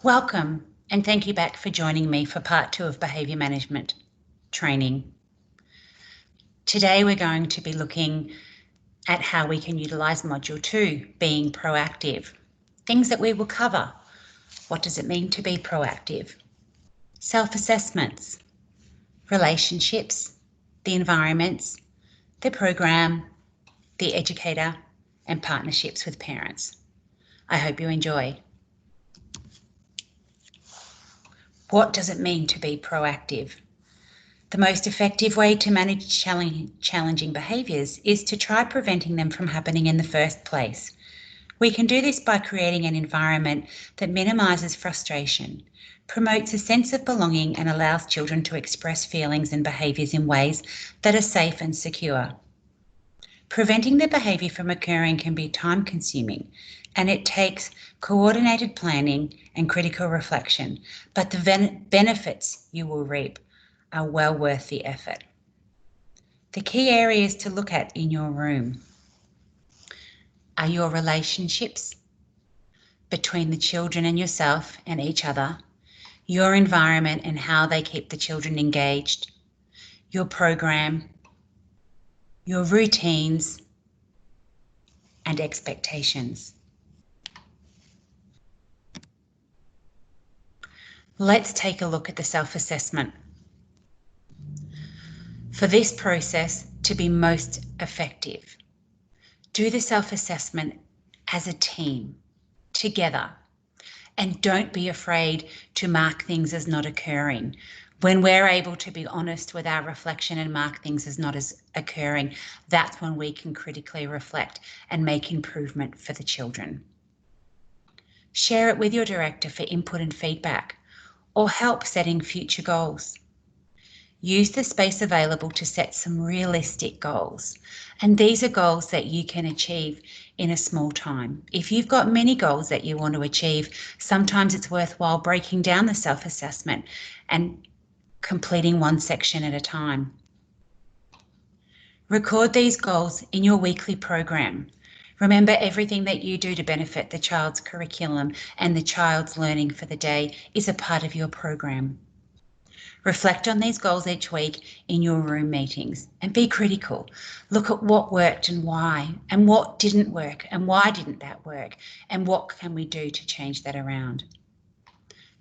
Welcome, and thank you back for joining me for part 2 of Behaviour Management training. Today we're going to be looking at how we can utilise Module 2, being proactive. Things that we will cover. What does it mean to be proactive? Self-assessments, relationships, the environments, the program, the educator, and partnerships with parents. I hope you enjoy. What does it mean to be proactive? The most effective way to manage challenging behaviours is to try preventing them from happening in the first place. We can do this by creating an environment that minimises frustration, promotes a sense of belonging and allows children to express feelings and behaviours in ways that are safe and secure. Preventing the behaviour from occurring can be time-consuming, and it takes coordinated planning and critical reflection, but the benefits you will reap are well worth the effort. The key areas to look at in your room are your relationships between the children and yourself and each other, your environment and how they keep the children engaged, your program, your routines and expectations. Let's take a look at the self-assessment. For this process to be most effective, do the self-assessment as a team, together, and don't be afraid to mark things as not occurring. When we're able to be honest with our reflection and mark things as not as occurring, that's when we can critically reflect and make improvement for the children. Share it with your director for input and feedback, or help setting future goals. Use the space available to set some realistic goals. And these are goals that you can achieve in a small time. If you've got many goals that you want to achieve, sometimes it's worthwhile breaking down the self-assessment and completing one section at a time. Record these goals in your weekly program. Remember, everything that you do to benefit the child's curriculum and the child's learning for the day is a part of your program. Reflect on these goals each week in your room meetings and be critical. Look at what worked and why, and what didn't work and why didn't that work, and what can we do to change that around.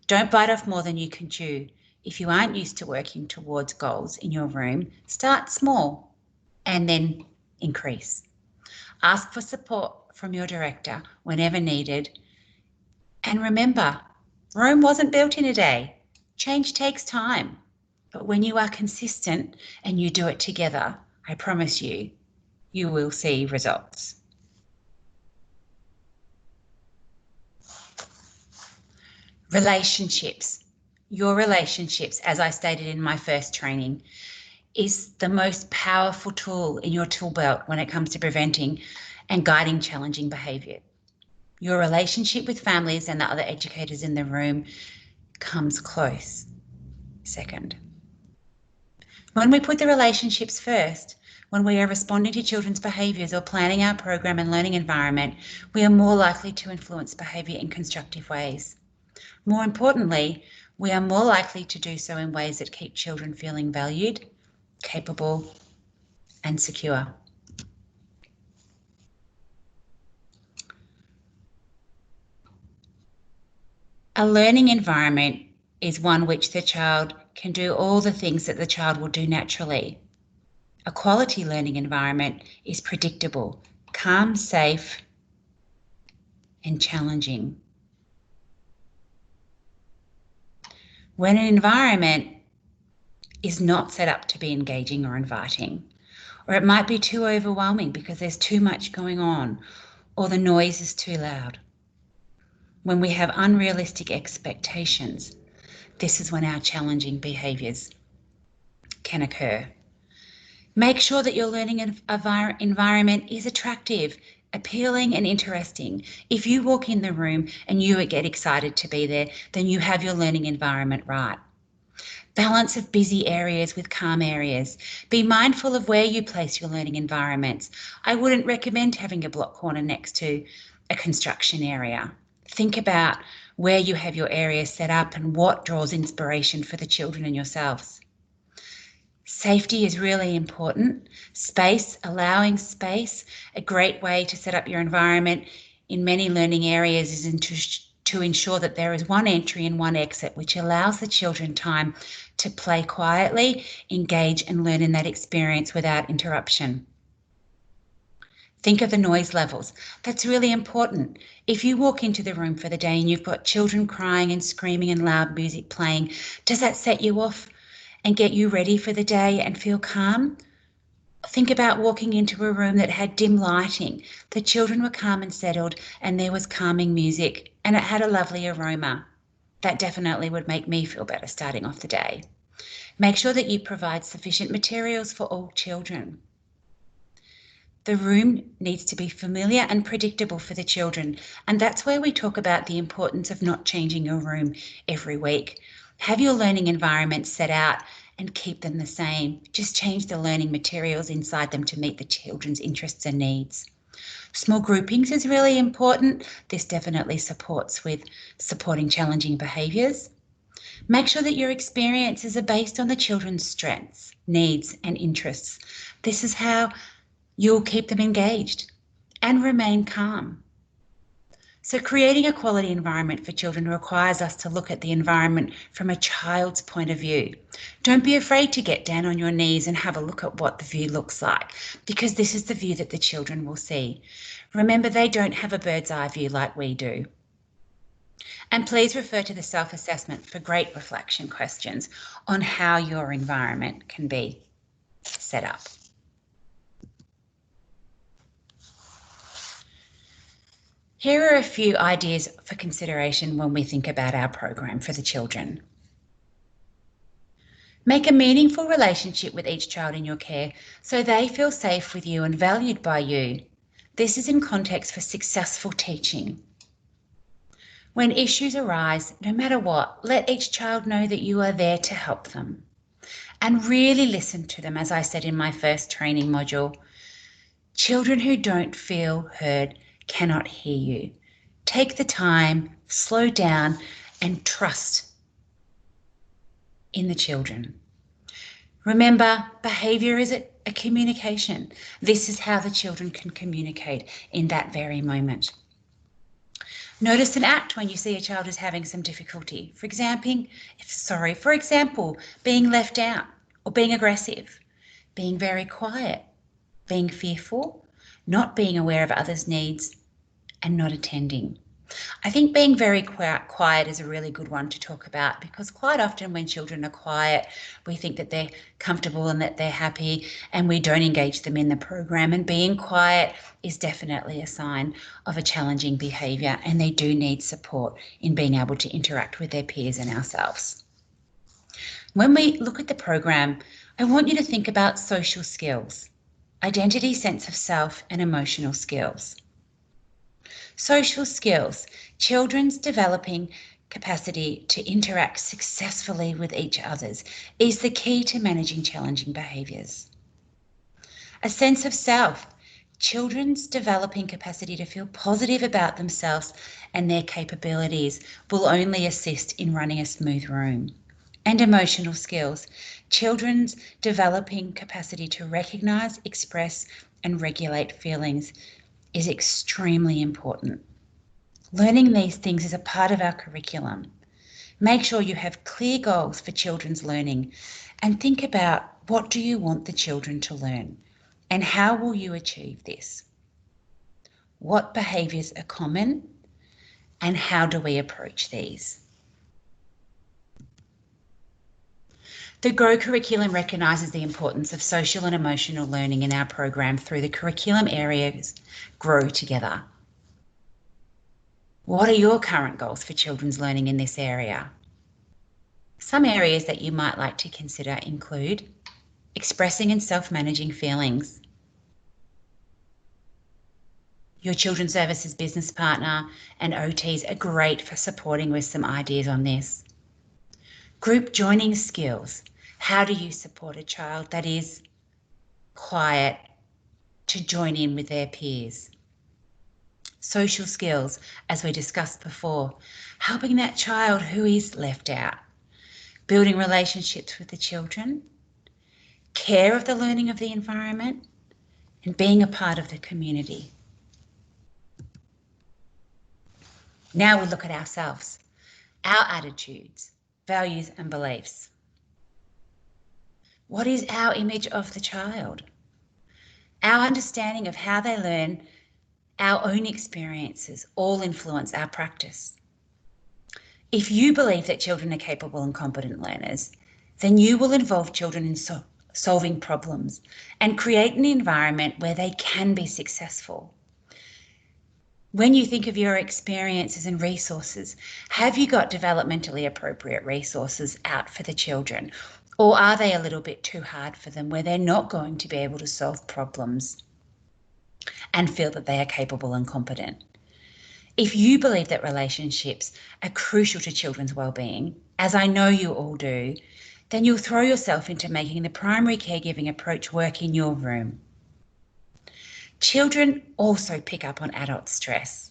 Don't bite off more than you can chew. If you aren't used to working towards goals in your room, start small and then increase. Ask for support from your director whenever needed. And remember, Rome wasn't built in a day. Change takes time, but when you are consistent and you do it together, I promise you, you will see results. Relationships. Your relationships, as I stated in my first training, is the most powerful tool in your tool belt when it comes to preventing and guiding challenging behaviour. Your relationship with families and the other educators in the room comes close second. When we put the relationships first, when we are responding to children's behaviours or planning our program and learning environment, we are more likely to influence behaviour in constructive ways. More importantly, we are more likely to do so in ways that keep children feeling valued, capable, and secure. A learning environment is one which the child can do all the things that the child will do naturally. A quality learning environment is predictable, calm, safe, and challenging. When an environment is not set up to be engaging or inviting, or it might be too overwhelming because there's too much going on, or the noise is too loud. When we have unrealistic expectations, this is when our challenging behaviours can occur. Make sure that your learning environment is attractive, appealing and interesting. If you walk in the room and you get excited to be there, then you have your learning environment right. Balance of busy areas with calm areas. Be mindful of where you place your learning environments. I wouldn't recommend having a block corner next to a construction area. Think about where you have your area set up and what draws inspiration for the children and yourselves. Safety is really important. Space, allowing space, a great way to set up your environment in many learning areas is to ensure that there is one entry and one exit, which allows the children time to play quietly, engage and learn in that experience without interruption. Think of the noise levels. That's really important. If you walk into the room for the day and you've got children crying and screaming and loud music playing, does that set you off and get you ready for the day and feel calm? Think about walking into a room that had dim lighting. The children were calm and settled and there was calming music and it had a lovely aroma. That definitely would make me feel better starting off the day. Make sure that you provide sufficient materials for all children. The room needs to be familiar and predictable for the children, and that's where we talk about the importance of not changing your room every week. Have your learning environment set out and keep them the same. Just change the learning materials inside them to meet the children's interests and needs. Small groupings is really important. This definitely supports with supporting challenging behaviours. Make sure that your experiences are based on the children's strengths, needs and interests. This is how you'll keep them engaged and remain calm. So creating a quality environment for children requires us to look at the environment from a child's point of view. Don't be afraid to get down on your knees and have a look at what the view looks like, because this is the view that the children will see. Remember, they don't have a bird's eye view like we do. And please refer to the self-assessment for great reflection questions on how your environment can be set up. Here are a few ideas for consideration when we think about our program for the children. Make a meaningful relationship with each child in your care so they feel safe with you and valued by you. This is in context for successful teaching. When issues arise, no matter what, let each child know that you are there to help them. And really listen to them, as I said in my first training module. Children who don't feel heard cannot hear you. Take the time, slow down, and trust in the children. Remember, behaviour is a communication. This is how the children can communicate in that very moment. Notice and act when you see a child is having some difficulty. For example, being left out or being aggressive, being very quiet, being fearful, not being aware of others' needs, and not attending. I think being very quiet is a really good one to talk about, because quite often when children are quiet, we think that they're comfortable and that they're happy, and we don't engage them in the program. And being quiet is definitely a sign of a challenging behaviour, and they do need support in being able to interact with their peers and ourselves. When we look at the program, I want you to think about social skills, identity, sense of self, and emotional skills. Social skills, children's developing capacity to interact successfully with each other is the key to managing challenging behaviours. A sense of self, children's developing capacity to feel positive about themselves and their capabilities will only assist in running a smooth room. And emotional skills, children's developing capacity to recognise, express and regulate feelings is extremely important. Learning these things is a part of our curriculum. Make sure you have clear goals for children's learning and think about, what do you want the children to learn and how will you achieve this? What behaviours are common and how do we approach these? The GROW curriculum recognises the importance of social and emotional learning in our program through the curriculum areas GROW together. What are your current goals for children's learning in this area? Some areas that you might like to consider include expressing and self-managing feelings. Your Children's Services business partner and OTs are great for supporting with some ideas on this. Group joining skills. How do you support a child that is quiet to join in with their peers? social skills, as we discussed before, helping that child who is left out, building relationships with the children, care of the learning of the environment, and being a part of the community. Now we look at ourselves, our attitudes, values and beliefs. What is our image of the child? Our understanding of how they learn, our own experiences all influence our practice. If you believe that children are capable and competent learners, then you will involve children in solving problems and create an environment where they can be successful. When you think of your experiences and resources, have you got developmentally appropriate resources out for the children? Or are they a little bit too hard for them where they're not going to be able to solve problems and feel that they are capable and competent? If you believe that relationships are crucial to children's well-being, as I know you all do, then you'll throw yourself into making the primary caregiving approach work in your room. Children also pick up on adult stress,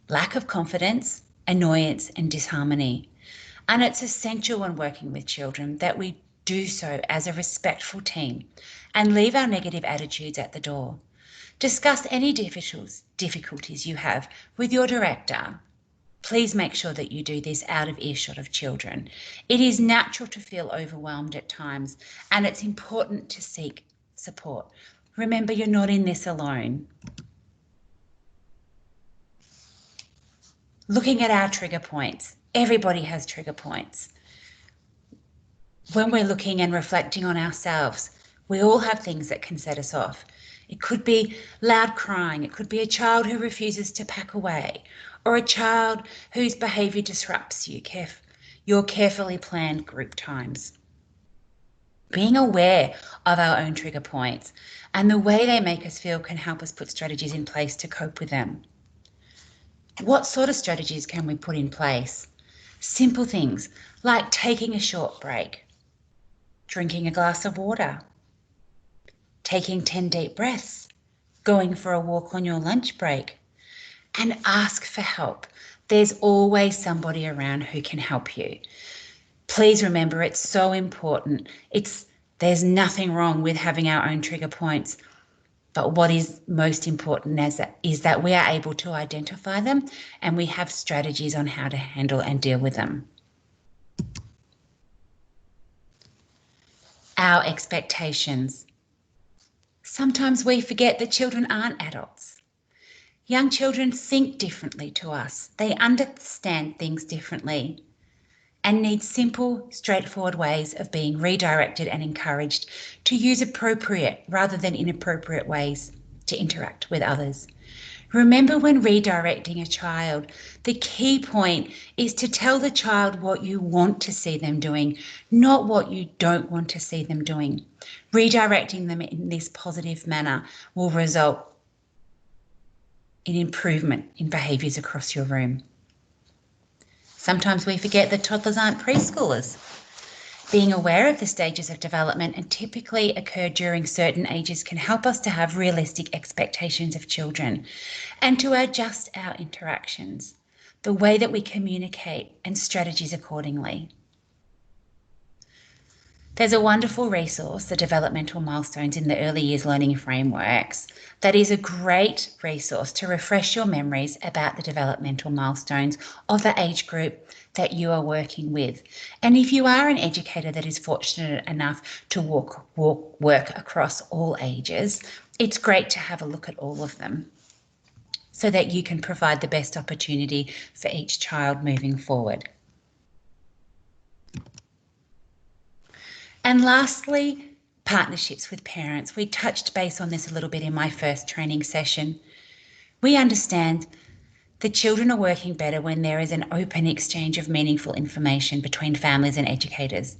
lack of confidence, annoyance and disharmony. And it's essential when working with children that we do so as a respectful team and leave our negative attitudes at the door. Discuss any difficulties you have with your director. Please make sure that you do this out of earshot of children. It is natural to feel overwhelmed at times, and it's important to seek support. Remember, you're not in this alone. Looking at our trigger points. Everybody has trigger points. When we're looking and reflecting on ourselves, we all have things that can set us off. It could be loud crying. It could be a child who refuses to pack away, or a child whose behaviour disrupts your carefully planned group times. Being aware of our own trigger points and the way they make us feel can help us put strategies in place to cope with them. What sort of strategies can we put in place? Simple things like taking a short break, drinking a glass of water, taking 10 deep breaths, going for a walk on your lunch break, and ask for help. There's always somebody around who can help you. Please remember, it's so important. There's nothing wrong with having our own trigger points, but what is most important is that we are able to identify them and we have strategies on how to handle and deal with them. Our expectations. Sometimes we forget that children aren't adults. Young children think differently to us. They understand things differently and need simple, straightforward ways of being redirected and encouraged to use appropriate rather than inappropriate ways to interact with others. Remember, when redirecting a child, the key point is to tell the child what you want to see them doing, not what you don't want to see them doing. Redirecting them in this positive manner will result in improvement in behaviours across your room. Sometimes we forget that toddlers aren't preschoolers. Being aware of the stages of development and typically occur during certain ages can help us to have realistic expectations of children and to adjust our interactions, the way that we communicate and strategies accordingly. There's a wonderful resource, the Developmental Milestones in the Early Years Learning Frameworks, that is a great resource to refresh your memories about the developmental milestones of the age group that you are working with. And if you are an educator that is fortunate enough to work across all ages, it's great to have a look at all of them so that you can provide the best opportunity for each child moving forward. And lastly, partnerships with parents. We touched base on this a little bit in my first training session. We understand that children are working better when there is an open exchange of meaningful information between families and educators.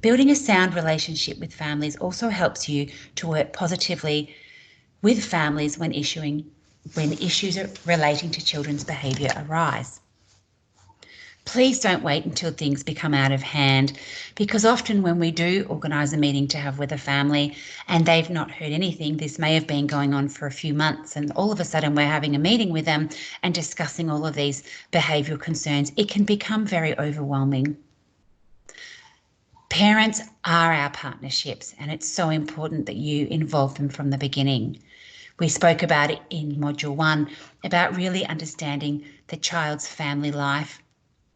Building a sound relationship with families also helps you to work positively with families when issues relating to children's behaviour arise. Please don't wait until things become out of hand, because often when we do organise a meeting to have with a family and they've not heard anything, this may have been going on for a few months, and all of a sudden we're having a meeting with them and discussing all of these behavioural concerns, it can become very overwhelming. Parents are our partnerships, and it's so important that you involve them from the beginning. We spoke about it in Module 1, about really understanding the child's family life,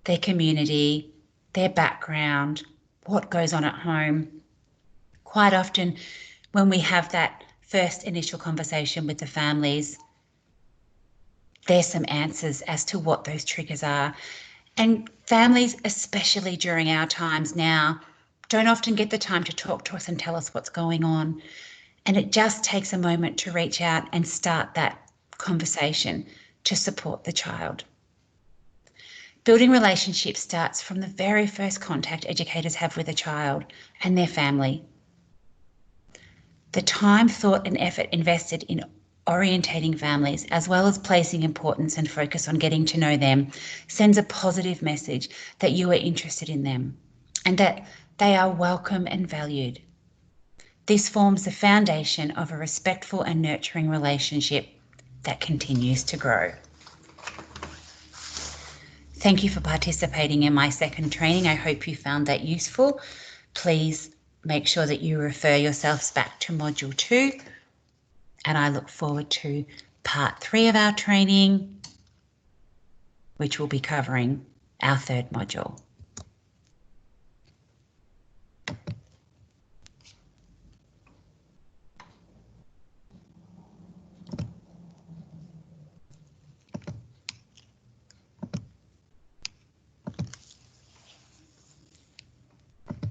their community, their background, what goes on at home. Quite often, when we have that first initial conversation with the families, there's some answers as to what those triggers are. And families, especially during our times now, don't often get the time to talk to us and tell us what's going on. And it just takes a moment to reach out and start that conversation to support the child. Building relationships starts from the very first contact educators have with a child and their family. The time, thought and effort invested in orientating families, as well as placing importance and focus on getting to know them, sends a positive message that you are interested in them and that they are welcome and valued. This forms the foundation of a respectful and nurturing relationship that continues to grow. Thank you for participating in my second training. I hope you found that useful. Please make sure that you refer yourselves back to Module 2, and I look forward to Part 3 of our training, which will be covering our third module.